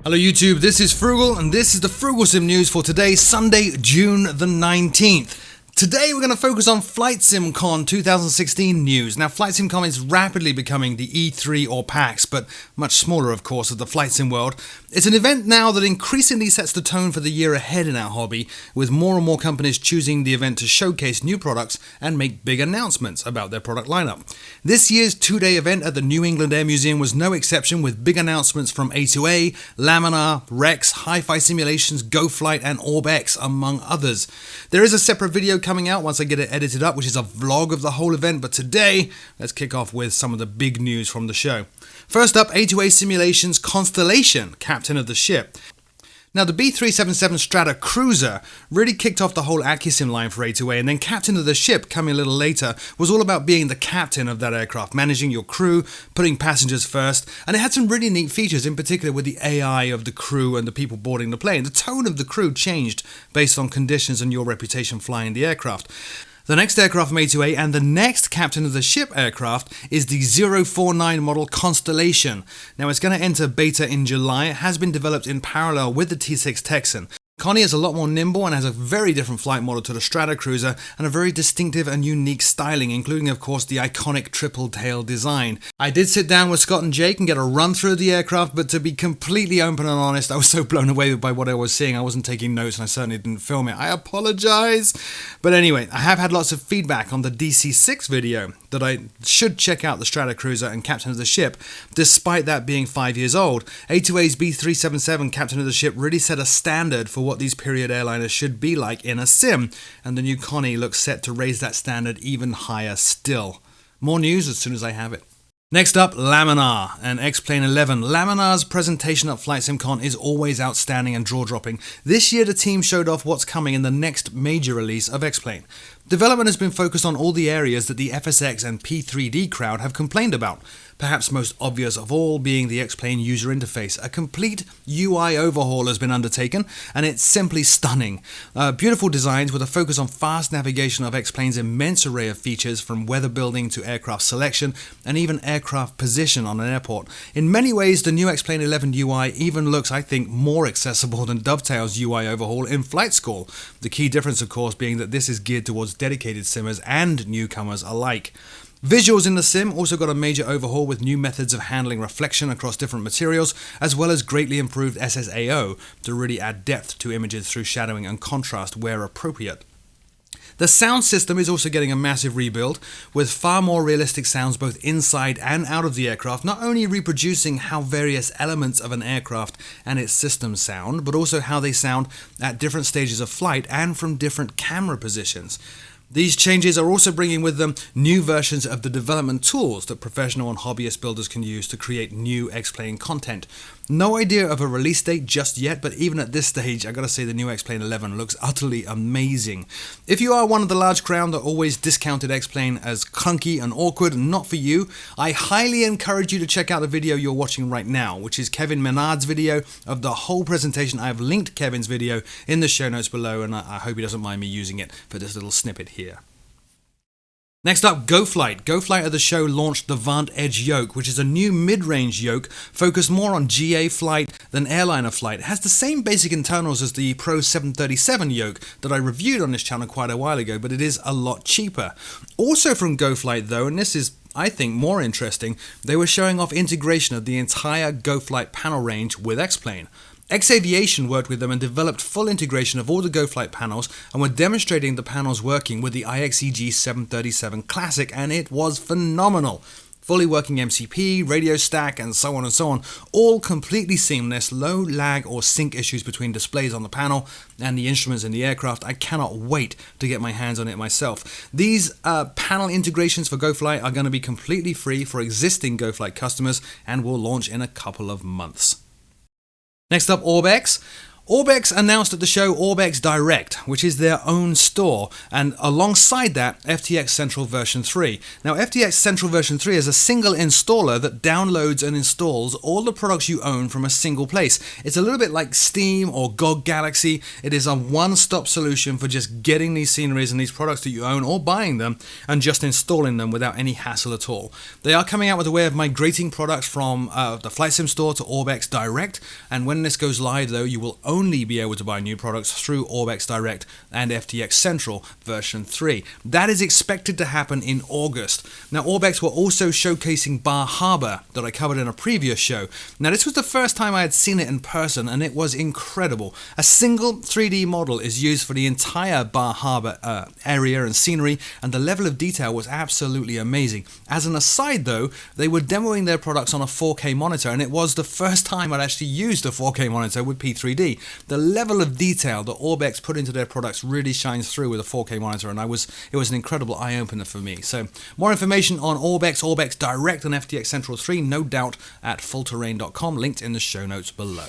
Hello YouTube, this is Frugal and this is the Frooglesim news for today, Sunday, June the 19th. Today we're going to focus on FlyJSim Con 2016 news. Now FlyJSim Con is rapidly becoming the E3 or PAX, but much smaller of course of the FlyJSim world. It's an event now that increasingly sets the tone for the year ahead in our hobby, with more and more companies choosing the event to showcase new products and make big announcements about their product lineup. This year's two-day event at the New England Air Museum was no exception, with big announcements from A2A, Laminar, A2A Simulations, GoFlight and Orbx, among others. There is a separate video coming out once I get it edited up, which is a vlog of the whole event, but today, let's kick off with some of the big news from the show. First up, A2A Simulations Constellation, captain of the ship. Now the B377 Strata Cruiser really kicked off the whole AccuSim line for A2A, and then captain of the ship, coming a little later, was all about being the captain of that aircraft, managing your crew, putting passengers first, and it had some really neat features, in particular with the AI of the crew and the people boarding the plane. The tone of the crew changed based on conditions and your reputation flying the aircraft. The next aircraft from A2A and the next captain of the ship aircraft is the 049 model Constellation. Now it's going to enter beta in July. It has been developed in parallel with the T6 Texan. Connie is a lot more nimble and has a very different flight model to the Strata Cruiser and a very distinctive and unique styling, including of course the iconic triple tail design. I did sit down with Scott and Jake and get a run through of the aircraft, but to be completely open and honest, I was so blown away by what I was seeing, I wasn't taking notes and I certainly didn't film it. I apologize. But anyway, I have had lots of feedback on the DC6 video that I should check out the Strata Cruiser and captain of the ship, despite that being 5 years old. A2A's B377 captain of the ship really set a standard for what these period airliners should be like in a sim, and the new Connie looks set to raise that standard even higher still. More news as soon as I have it. Next up, Laminar and X-Plane 11. Laminar's presentation at FlyJSim Con is always outstanding and jaw-dropping. This year the team showed off what's coming in the next major release of X-Plane. Development has been focused on all the areas that the FSFX and P3D crowd have complained about, perhaps most obvious of all being the X-Plane user interface. A complete UI overhaul has been undertaken, and it's simply stunning. Beautiful designs with a focus on fast navigation of X-Plane's immense array of features, from weather building to aircraft selection and even aircraft position on an airport. In many ways, the new X-Plane 11 UI even looks, I think, more accessible than Dovetail's UI overhaul in Flight School. The key difference, of course, being that this is geared towards dedicated simmers and newcomers alike. Visuals in the sim also got a major overhaul with new methods of handling reflection across different materials, as well as greatly improved SSAO to really add depth to images through shadowing and contrast where appropriate. The sound system is also getting a massive rebuild, with far more realistic sounds both inside and out of the aircraft, not only reproducing how various elements of an aircraft and its systems sound, but also how they sound at different stages of flight and from different camera positions. These changes are also bringing with them new versions of the development tools that professional and hobbyist builders can use to create new X-Plane content. No idea of a release date just yet, but even at this stage, I gotta say the new X-Plane 11 looks utterly amazing. If you are one of the large crowd that always discounted X-Plane as clunky and awkward and not for you, I highly encourage you to check out the video you're watching right now, which is Kevin Menard's video of the whole presentation. I have linked Kevin's video in the show notes below, and I hope he doesn't mind me using it for this little snippet here. Next up, GoFlight. GoFlight at the show launched the Vant Edge yoke, which is a new mid-range yoke focused more on GA flight than airliner flight. It has the same basic internals as the Pro 737 yoke that I reviewed on this channel quite a while ago, but it is a lot cheaper. Also from GoFlight though, and this is I think more interesting, they were showing off integration of the entire GoFlight panel range with X-Plane. X-Aviation worked with them and developed full integration of all the GoFlight panels and were demonstrating the panels working with the IXEG 737 Classic, and it was phenomenal. Fully working MCP, radio stack, and so on, all completely seamless, low lag or sync issues between displays on the panel and the instruments in the aircraft. I cannot wait to get my hands on it myself. These panel integrations for GoFlight are going to be completely free for existing GoFlight customers and will launch in a couple of months. Next up, Orbx. Orbx announced at the show Orbx Direct, which is their own store, and alongside that, FTX Central version 3. Now, FTX Central version 3 is a single installer that downloads and installs all the products you own from a single place. It's a little bit like Steam or GOG Galaxy. It is a one-stop solution for just getting these sceneries and these products that you own or buying them and just installing them without any hassle at all. They are coming out with a way of migrating products from the FlyJSim store to Orbx Direct, and when this goes live, though, you will only be able to buy new products through Orbx Direct and FTX Central version 3. That is expected to happen in August. Now, Orbx were also showcasing Bar Harbor that I covered in a previous show. Now, this was the first time I had seen it in person, and it was incredible. A single 3D model is used for the entire Bar Harbor area and scenery, and the level of detail was absolutely amazing. As an aside, though, they were demoing their products on a 4K monitor, and it was the first time I'd actually used a 4K monitor with P3D. The level of detail that Orbx put into their products really shines through with a 4K monitor, and it was an incredible eye-opener for me. So, more information on Orbx, Orbx Direct, and FTX Central 3, no doubt, at fullterrain.com, linked in the show notes below.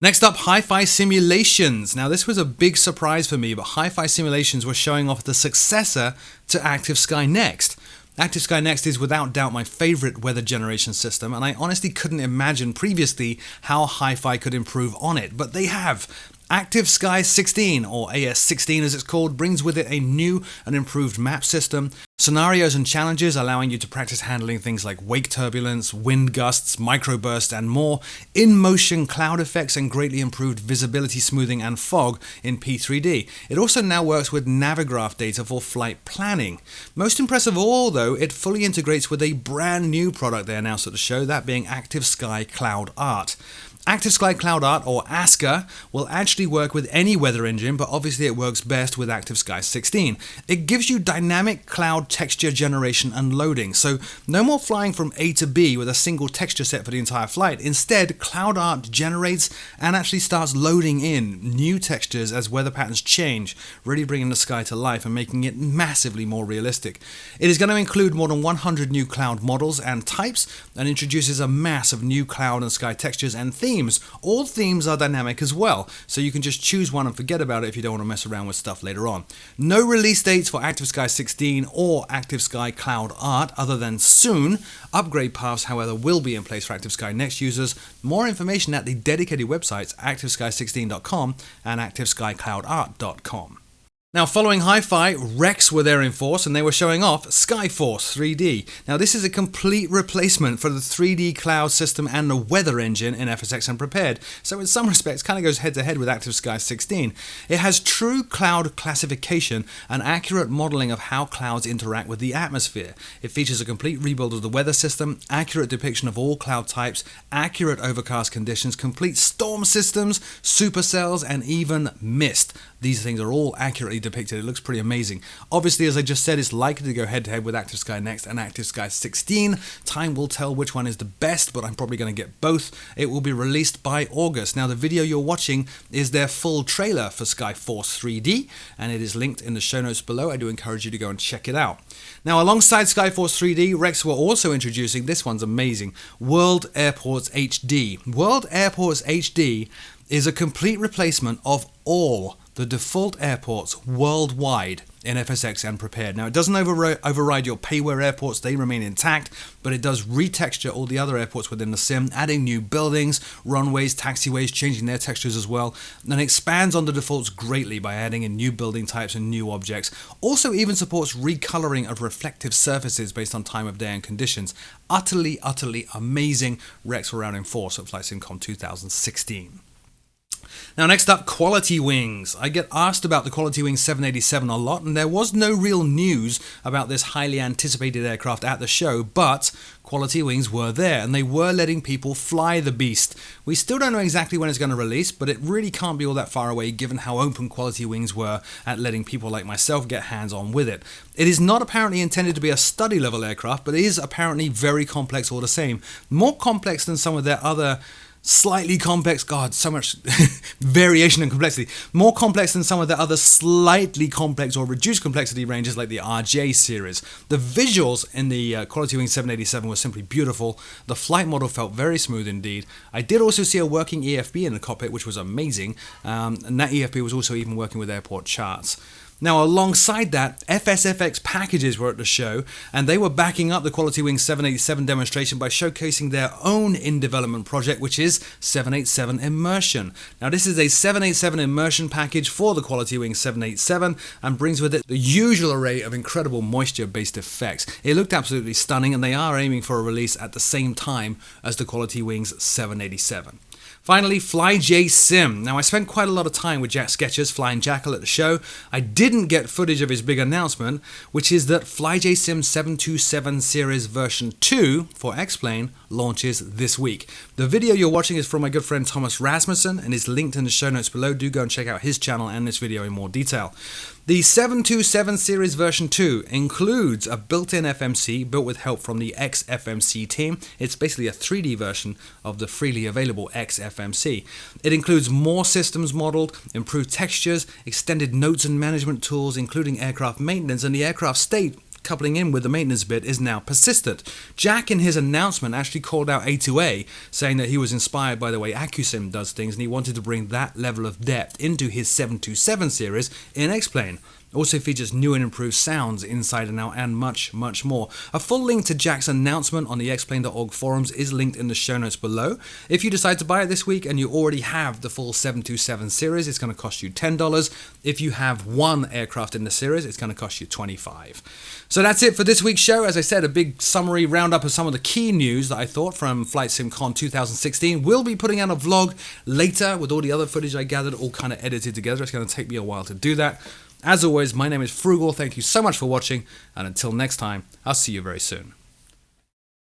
Next up, Hi-Fi Simulations. Now, this was a big surprise for me, but Hi-Fi Simulations were showing off the successor to Active Sky Next. Active Sky Next is without doubt my favorite weather generation system, and I honestly couldn't imagine previously how Hi-Fi could improve on it, but they have. Active Sky 16, or AS16 as it's called, brings with it a new and improved map system, scenarios and challenges allowing you to practice handling things like wake turbulence, wind gusts, microbursts, and more, in-motion cloud effects, and greatly improved visibility smoothing and fog in P3D. It also now works with Navigraph data for flight planning. Most impressive of all, though, it fully integrates with a brand new product they announced at the show, that being Active Sky Cloud Art. Active Sky Cloud Art, or ASCA, will actually work with any weather engine, but obviously it works best with Active Sky 16. It gives you dynamic cloud texture generation and loading, so no more flying from A to B with a single texture set for the entire flight. Instead, Cloud Art generates and actually starts loading in new textures as weather patterns change, really bringing the sky to life and making it massively more realistic. It is going to include more than 100 new cloud models and types, and introduces a mass of new cloud and sky textures and themes. All themes are dynamic as well, so you can just choose one and forget about it if you don't want to mess around with stuff later on. No release dates for Active Sky 16 or Active Sky Cloud Art other than soon. Upgrade paths, however, will be in place for Active Sky Next users. More information at the dedicated websites ActiveSky16.com and ActiveSkyCloudArt.com. Now, following Hi-Fi, Rex were there in force, and they were showing off Skyforce 3D. Now, this is a complete replacement for the 3D cloud system and the weather engine in FSFX and Prepared, so in some respects kind of goes head-to-head with Active Sky 16. It has true cloud classification and accurate modeling of how clouds interact with the atmosphere. It features a complete rebuild of the weather system, accurate depiction of all cloud types, accurate overcast conditions, complete storm systems, supercells, and even mist. These things are all accurately depicted. It looks pretty amazing. Obviously, as I just said, it's likely to go head-to-head with Active Sky Next and Active Sky 16. Time will tell which one is the best, but I'm probably going to get both. It will be released by August. Now, the video you're watching is their full trailer for Skyforce 3D, and it is linked in the show notes below. I do encourage you to go and check it out. Now, alongside Skyforce 3D, Rex were also introducing, this one's amazing, World Airports HD. World Airports HD is a complete replacement of all the default airports worldwide in FSFX and Prepared. Now, it doesn't override your payware airports, they remain intact, but it does retexture all the other airports within the sim, adding new buildings, runways, taxiways, changing their textures as well, and expands on the defaults greatly by adding in new building types and new objects. Also even supports recoloring of reflective surfaces based on time of day and conditions. Utterly, utterly amazing. Rex were around in force at FlySimCon 2016. Now, next up, Quality Wings. I get asked about the Quality Wings 787 a lot, and there was no real news about this highly anticipated aircraft at the show, but Quality Wings were there, and they were letting people fly the beast. We still don't know exactly when it's going to release, but it really can't be all that far away given how open Quality Wings were at letting people like myself get hands-on with it. It is not apparently intended to be a study-level aircraft, but it is apparently very complex all the same. More complex than some of their other slightly complex. God, so much variation and complexity. More complex than some of the other slightly complex or reduced complexity ranges like the RJ series. The visuals in the Quality Wing 787 were simply beautiful. The flight model felt very smooth indeed. I did also see a working EFB in the cockpit, which was amazing, and that EFB was also even working with airport charts. Now, alongside that, FSFX packages were at the show, and they were backing up the Quality Wing 787 demonstration by showcasing their own in-development project, which is 787 Immersion. Now, this is a 787 immersion package for the Quality Wing 787 and brings with it the usual array of incredible moisture-based effects. It looked absolutely stunning, and they are aiming for a release at the same time as the Quality Wings 787. Finally, FlyJSim. Now, I spent quite a lot of time with Jack Sketchers flying Jackal at the show. I didn't get footage of his big announcement, which is that FlyJSim 727 Series version 2 for X-Plane launches this week. The video you're watching is from my good friend Thomas Rasmussen and is linked in the show notes below. Do go and check out his channel and this video in more detail. The 727 Series version 2 includes a built-in FMC built with help from the XFMC team. It's basically a 3D version of the freely available XFMC. It includes more systems modeled, improved textures, extended notes and management tools, including aircraft maintenance, and the aircraft state coupling in with the maintenance bit is now persistent. Jack in his announcement actually called out A2A, saying that he was inspired by the way A2A does things and he wanted to bring that level of depth into his 727 series in X-Plane. Also features new and improved sounds inside and out and much, much more. A full link to Jack's announcement on the xplane.org forums is linked in the show notes below. If you decide to buy it this week and you already have the full 727 series, it's going to cost you $10. If you have one aircraft in the series, it's going to cost you $25. So that's it for this week's show. As I said, a big summary roundup of some of the key news that I thought from FlightSimCon 2016. We'll be putting out a vlog later with all the other footage I gathered, all kind of edited together. It's going to take me a while to do that. As always, my name is Frugal. Thank you so much for watching, and until next time, I'll see you very soon.